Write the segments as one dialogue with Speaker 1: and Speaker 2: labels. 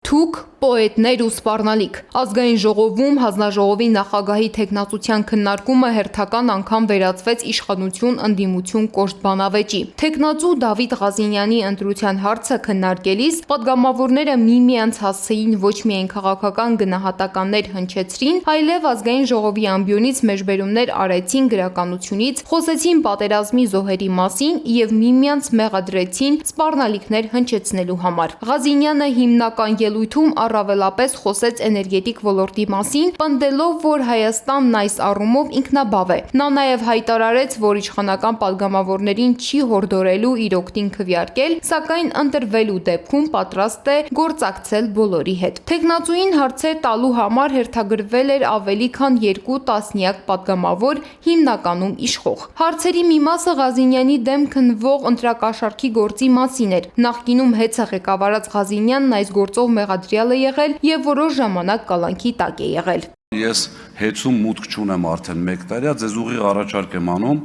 Speaker 1: Թուք, պոետներ ու սպառնալիք։ Ազգային ժողովում հանձնաժողովի նախագահի թեկնածության քննարկումը հերթական անգամ վերածվեց իշխանություն ընդդիմություն կոշտ բանավեճի։ Թեկնածու Դավիթ Ղազինյանի ընտրության հարցը քննարկելիս պատգամավորները միմյանց հասցեին ոչ միայն քաղաքական գնահատականներ հնչեցրին, այլև ազգային ժողովի ամբիոնից մեջբերումներ արեցին գրականությունից, խոսեցին պատերազմի զոհերի մասին եւ միմյանց մեղադրեցին սպառնալիքներ հնչեցնելու համար։ Ղազինյանը հիմնական ելույթում առավելապես խոսեց էներգետիկ ոլորտի մասին, պնդելով, որ Հայաստանն այս առումով ինքնաբավ է։ Նա նաև հայտարարեց, որ իշխանական պատգամավորներին չի հորդորելու իր օգտին քվեարկել, սակայն ընտրվելու դեպքում պատրաստ է գործակցել բոլորի հետ։ Թեկնածուին հարցեր տալու համար հերթագրվել էր ավելի քան 2 տասնյակ պատգամավոր, հիմնականում իշխող։ Հարցերի մի մասը Ղազինյանի դեմ քննվող ընտրակաշառքի գործի մասին էր։ Նախկինում ՀԵՑ-ը ղեկավարած Ղազինյանն այս գործով մեղադրյալ է եղել եւ որոշ ժամանակ կալանքի տակ է եղել։
Speaker 2: Ես հեծում մուտք չունեմ արդեն 1 տարի, ձեզ ուղիղ առաջարկ եմ անում,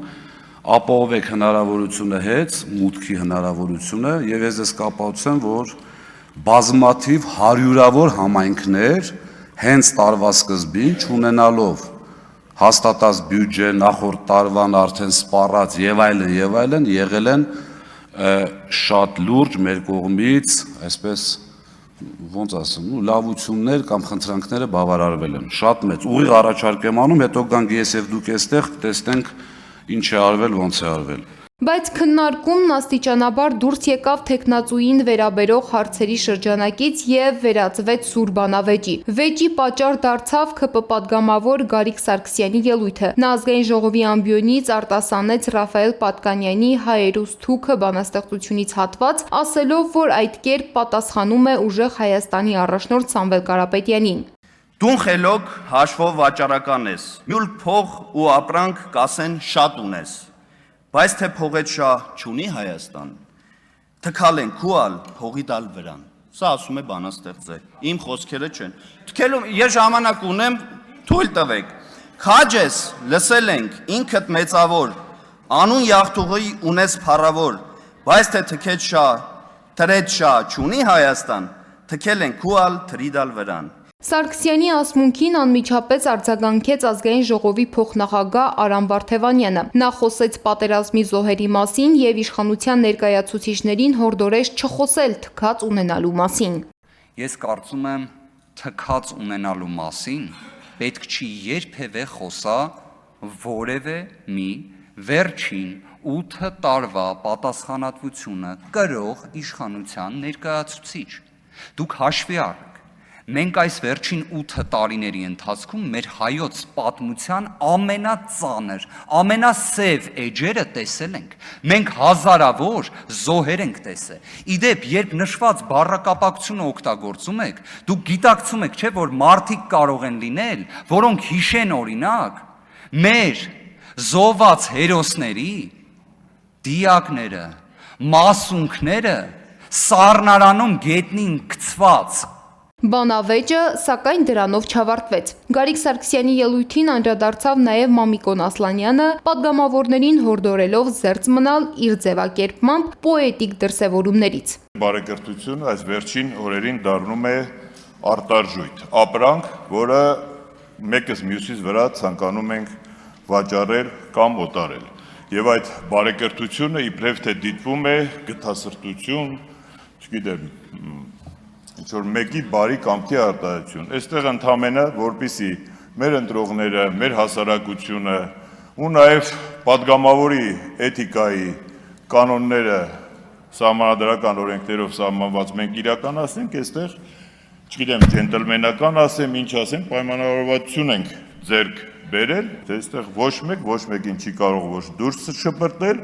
Speaker 2: ապահովեք հնարավորությունը հեծ, մուտքի հնարավորությունը եւ ես ձեզ կապացուցեմ, որ բազմաթիվ հարյուրավոր համայնքներ հենց տարվա սկզբին չունենալով հաստատած բյուջե, նախորդ տարվան արդեն սպառած եւ այլն եղել են շատ լուրջ մեր կողմից, այսպես ոնց ասեմ, լավություններ կամ խնդրանքները բավարարվել են, շատ մեծ, ուղիղ առաջարկ եմ անում, հետո գանք ես եւ դուք այստեղ տեսնենք ինչ է արվել, ոնց է արվել։
Speaker 1: Բայց քննարկումն աստիճանաբար դուրս եկավ թեկնածուին վերաբերող հարցերի շրջանակից եւ վերածվեց սուր բանավեճի։ Վեճի պատճառ դարձավ ՔՊ պատգամավոր Գարիկ Սարգսյանի ելույթը։ Նա ազգային ժողովի ամբիոնից արտասանեց Ռաֆայել Պատկանյանի հայերուս թուքը բանաստեղծությունից հատված, ասելով, որ այդ կերպ պատասխանում է ուժեղ Հայաստանի առաջնորդ Սամվել Կարապետյանին։
Speaker 3: Դուն խելոք հաշվով վաճառական ես, մյուլ փող ու ապրանք կասեն շատ ունես, բայց թե փողետ շահ չունի Հայաստան, թքալ են քուալ փողի տալ վրան։ Սա ասում է բանաստեղծը, իմ խոսքերը չեն։ Թքելում ես ժամանակ ունեմ, թույլ տվեք։ Քաջ ես, լսել ենք, ինքդ մեծավոր, անուն յաղթուղի ունես փառավոր, բայց թե թքետ շահ, թրետ շահ չունի Հայաստան, թքել են քուալ թրիդալ վրան։
Speaker 1: Սարգսյանի ասմունքին անմիջապես արձագանքեց ազգային ժողովի փոխնախագահ Արամ Վարդևանյանը։ Նա խոսեց պատերազմի զոհերի մասին եւ իշխանության ներկայացուցիչներին հորդորեց չխոսել թքած ունենալու մասին։
Speaker 4: Ես կարծում եմ, թքած ունենալու մասին պետք չի երբևէ խոսա որևէ մի վերջին 8 տարվա պատասխանատվությունը կրող իշխանության ներկայացուցիչ։ Դուք հաշվի առեք, մենք այս վերջին 8 տարիների ընթացքում մեր հայոց պատմության ամենածանր, ամենասև էջերը տեսել ենք։ Մենք հազարավոր զոհեր ենք տեսել։ Իդեպ, երբ նշված բառակապակցությունը օգտագործում եք, դուք գիտակցում եք, չէ՞, որ մարդիկ կարող են լինել, որոնք հիշեն օրինակ մեր զոհված հերոսների դիակները, մասունքները սառնարանում գետնին գցված։
Speaker 1: Բանավեճը, սակայն դրանով չավարտվեց։ Գարիկ Սարգսյանի ելույթին անդրադարձավ նաև Մամիկոն Ասլանյանը, պատգամավորներին հորդորելով զերծ մնալ իր ձևակերպմամբ պոետիկ դրսևորումներից։
Speaker 5: Բարեկրթությունը այս վերջին օրերին դառնում է արտարժույթ, ապրանք, որը մեկս մյուսից վրա ցանկանում ենք վաճառել կամ օտարել։ Եվ այդ բարեկրթությունը իբրև թե դիտվում է գթասրտություն, չգիտեմ, ինչ-որ մեկի բարի կամքի արտահայտություն։ Այստեղ ընդհանրապես, որպեսզի մեր ընտրողները, մեր հասարակությունը ու նաև պատգամավորի էթիկայի կանոնները սահմանադրական օրենքներով սահմանված մենք իրականացնենք, այստեղ, չգիտեմ, ջենտլմենական ասեմ, ինչ ասեմ, պայմանավորվածություն ենք ձեռք բերել, թե այստեղ ոչ մեկին չի կարող ոչ դուրս շպրտել,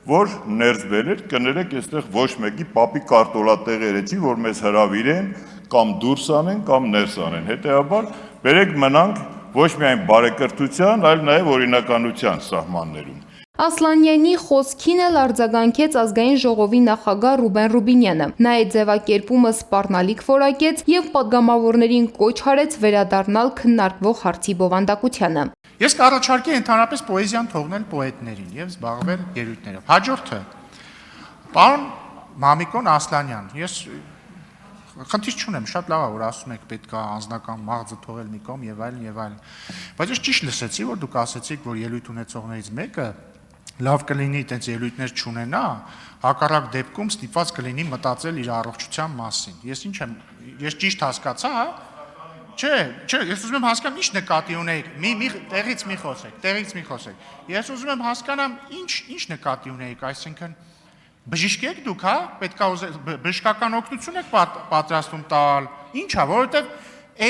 Speaker 5: որ ներս բերել, կներեք այստեղ ոչ մեկի պապի կարտոլատեղերը չի, որ մեզ հրավիրեն կամ դուրս անեն կամ ներս անեն։ Հետևաբար բերեք մնանք ոչ միայն բարեկրթության, այլ նաև օրինականության սահմաններում։
Speaker 1: Ասլանյանի խոսքին էլ արձագանքեց ազգային ժողովի նախագահ Ռուբեն Ռուբինյանը։ Նա այդ ձևակերպումը սպառնալիք որակեց եւ պատգամավորներին կոչ արեց վերադառնալ քննարկվող հարցի բովանդակությանը։
Speaker 6: Ես կառաջարկեի ընդհանրապես պոեզիան թողնել պոետներին եւ զբաղվել ելույթներով։ Հաջորդը, պարոն Մամիկոն Ասլանյան, ես Խնդիր չունեմ, շատ լավ է, որ ասում եք պետք է անձնական մաղձը թողել մի կողմ եւ այլն եւ այլն։ Բայց ես ճիշտ լսեցի, որ դուք ասացիք, որ ելույթ ունեցողներից մեկը լավ կլինի այտենց ելույթներ չունենա, հակառակ դեպքում ստիպված կլինի մտածել իր առողջության մասին։ Ես ճիշտ հասկացա, հա։ Չէ, ես ուզում եմ հասկանամ ինչ նկատի ունեիք։ Տեղից մի խոսեք։ Ես ուզում եմ հասկանամ ինչ նկատի ունեիք, այսինքն բժիշկ եք դուք, հա, պետք է բժշկական օգնություն եք պատրաստում տալ։ Ինչ է, որովհետև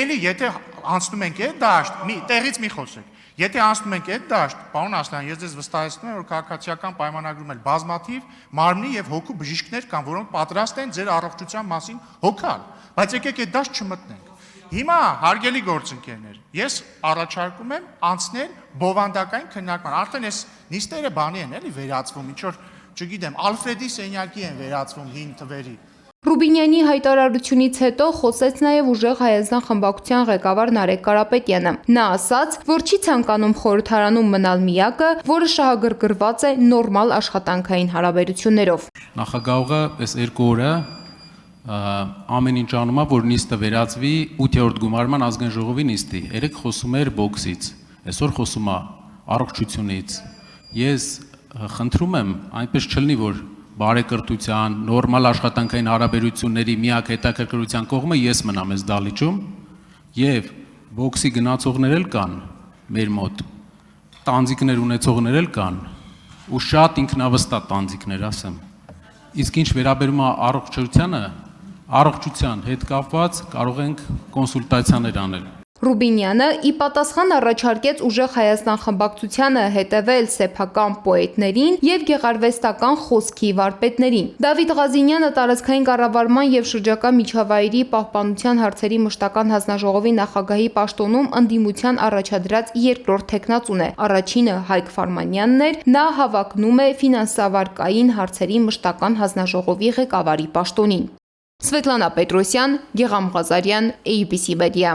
Speaker 6: էլի եթե անցնում ենք այդ դաշտ, տեղից մի խոսեք։ Եթե անցնում ենք այդ դաշտ, պարոն Ասլան, ես ձեզ վստահեցնում եմ, որ քաղաքացիական պայմանագրում էլ բազմաթիվ մարմնի եւ հոգու բժիշկներ կան, որոնք պատրաստ են ձեր առողջության մասին հոգալ, բայց եկեք այդ դաշտ չմտնենք։ Հիմա հարգելի գործընկերներ, ես առաջարկում եմ անցնել բովանդակային քննարկման։ Արդեն այս նիստերը բանի են էլի վերածվում, ինչ որ, չգիտեմ, Ալֆրեդի սենյակի են վերածվում հին թվերի։
Speaker 1: Ռուբինյանի հայտարարությունից հետո խոսեց նաև Ուժեղ Հայաստան խմբակցության ղեկավար Նարեկ Կարապետյանը։ Նա ասաց, որ չի ցանկանում խորհրդարանում մնալ միակը, որը շահագրգռված է նորմալ աշխատանքային հարաբերություններով։
Speaker 7: Նախագահողը այս 2 օրը ամեն ինչ անում է, որ նիստը վերածվի 8-րդ գումարման ազգային ժողովի նիստի։ Երեք խոսում էր բոքսից, այսօր խոսում է առողջությունից։ Ես խնդրում եմ, այնպես չլինի, որ բարեկրթության, նորմալ աշխատանքային հարաբերությունների միակ հետաքրքրության կողմը ես մնամ այս դահլիճում եւ բոքսի գնացողներ էլ կան մեր մոտ, տանձիկներ ունեցողներ էլ կան ու շատ ինքնավստահ տանձիկներ, ասեմ։ Իսկ ինչ վերաբերում է առողջության հետ կապված կարող ենք կոնսուլտացիաներ անել։
Speaker 1: Ռուբինյանը ի պատասխան առաջարկեց Ուժեղ Հայաստան խմբակցությանը հետևել սեփական պոետներին եւ գեղարվեստական խոսքի վարպետներին։ Դավիթ Ղազինյանը տարածքային կառավարման եւ շրջակա միջավայրի պահպանության հարցերի մշտական հանձնաժողովի նախագահի պաշտոնում ընդդիմության առաջադրած երկրորդ թեկնածուն է։ Առաջինը Հայկ Ֆարմանյանն էր, նա հավակնում է ֆինանսավարկային հարցերի մշտական հանձնաժողովի ղեկավարի պաշտոնին։ Սվետլանա Պետրոսյան, Գեգամ Ղազարյան, ABC Media։